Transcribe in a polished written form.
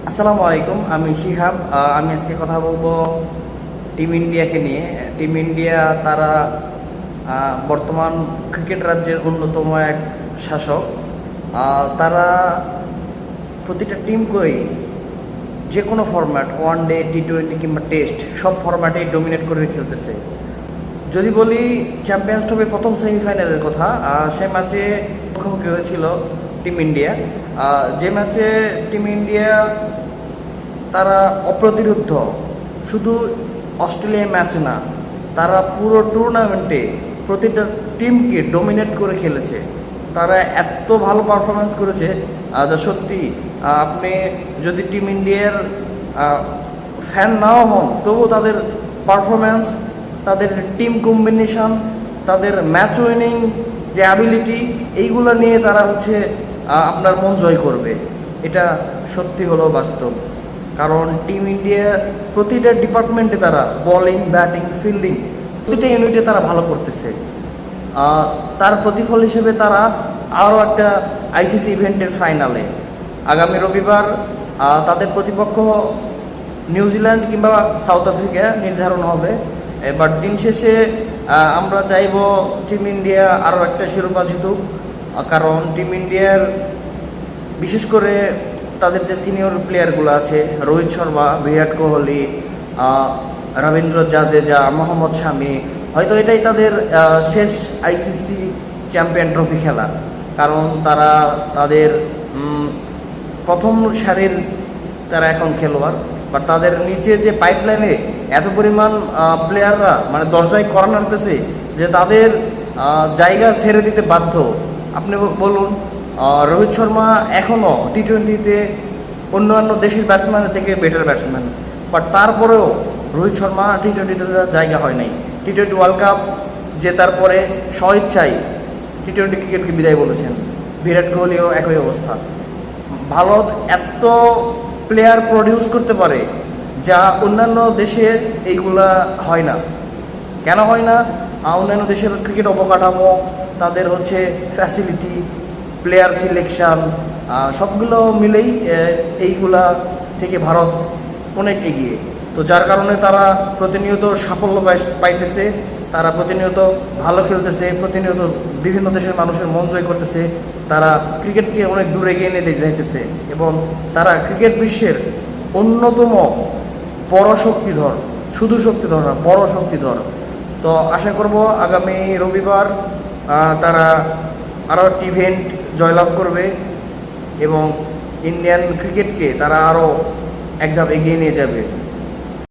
আসসালামু আলাইকুম, আমি শিহাব। আমি আজকে কথা বলবো টিম ইন্ডিয়াকে নিয়ে। টিম ইন্ডিয়া তারা বর্তমান ক্রিকেট রাজ্যের অন্যতম এক শাসক। তারা প্রতিটা টিমকেই যে কোনো ফরম্যাট, ওয়ান ডে, টি-20 কিংবা টেস্ট, সব ফরম্যাটেই ডমিনেট করে খেলতেছে। যদি বলি চ্যাম্পিয়ন্স ট্রফির প্রথম সেমিফাইনালের কথা, সে ম্যাচে মুখোমুখি হয়েছিল টিম ইন্ডিয়া। যে ম্যাচে টিম ইন্ডিয়া তারা অপ্রতিরোধ্য, শুধু অস্ট্রেলিয়া ম্যাচ না, তারা পুরো টুর্নামেন্টে প্রতিটা টিমকে ডমিনেট করে খেলেছে। তারা এত ভালো পারফরমেন্স করেছে যা সত্যি, আপনি যদি টিম ইন্ডিয়ার ফ্যান নাও হন তবুও তাদের পারফরমেন্স, তাদের টিম কম্বিনেশন, তাদের ম্যাচ উইনিং যে অ্যাবিলিটি, এইগুলো নিয়ে তারা আপনার মন জয় করবে। এটা সত্যি হলো বাস্তব। কারণ টিম ইন্ডিয়া প্রতিটা ডিপার্টমেন্টে তারা বোলিং, ব্যাটিং, ফিল্ডিং, প্রতিটা ইউনিটে তারা ভালো করতেছে। তার প্রতিফল হিসেবে তারা আরও একটা আইসিসি ইভেন্টের ফাইনালে আগামী রবিবার তাদের প্রতিপক্ষ নিউজিল্যান্ড কিংবা সাউথ আফ্রিকা নির্ধারণ হবে। এবার দিন শেষে আমরা চাইব টিম ইন্ডিয়া আরও একটা শিরোপা জিতুক। কারণ টিম ইন্ডিয়ার বিশেষ করে তাদের যে সিনিয়র প্লেয়ারগুলো আছে, রোহিত শর্মা, বিরাট কোহলি, রবীন্দ্র জাদেজা, মোহাম্মদ শামি, হয়তো এটাই তাদের শেষ আইসিসি চ্যাম্পিয়ন ট্রফি খেলা। কারণ তারা তাদের প্রথম সারির তারা এখন খেলোয়াড়, বাট তাদের নিচে যে পাইপলাইনে এত পরিমাণ প্লেয়াররা মানে দরজায় করা নাড়তেছে যে তাদের জায়গা ছেড়ে দিতে বাধ্য। আপনি বলুন, রোহিত শর্মা এখনও টি-20তে অন্যান্য দেশের ব্যাটসম্যানের থেকে বেটার ব্যাটসম্যান, বাট তারপরেও রোহিত শর্মা টি-20তে জায়গা হয় নাই। টি-20 ওয়ার্ল্ড কাপ জেতার পরে স্বইচ্ছায় টি-20 ক্রিকেটকে বিদায় বলেছেন। বিরাট কোহলিও একই অবস্থা। ভারত এত প্লেয়ার প্রডিউস করতে পারে যা অন্যান্য দেশে এইগুলা হয় না। কেন হয় না? অন্যান্য দেশের ক্রিকেট অবকাঠামো, তাদের ফ্যাসিলিটি, প্লেয়ার সিলেকশন, সবগুলো মিলেই এইগুলা থেকে ভারত অনেক এগিয়ে। তো যার কারণে তারা প্রতিনিয়ত সাফল্য পাইতেছে, তারা প্রতিনিয়ত ভালো খেলতেছে, প্রতিনিয়ত বিভিন্ন দেশের মানুষের মন জয় করতেছে, তারা ক্রিকেটকে অনেক দূরে এগিয়ে নিয়ে যাইতেছে এবং তারা ক্রিকেট বিশ্বের অন্যতম বড় শক্তিধর, শুধু শক্তিধর না, বড় শক্তিধর। তো আশা করব আগামী রবিবার তারা আরও একটি ইভেন্ট জয়লাভ করবে এবং ইন্ডিয়ান ক্রিকেটকে তারা আরও এক ধাপ এগিয়ে নিয়ে যাবে।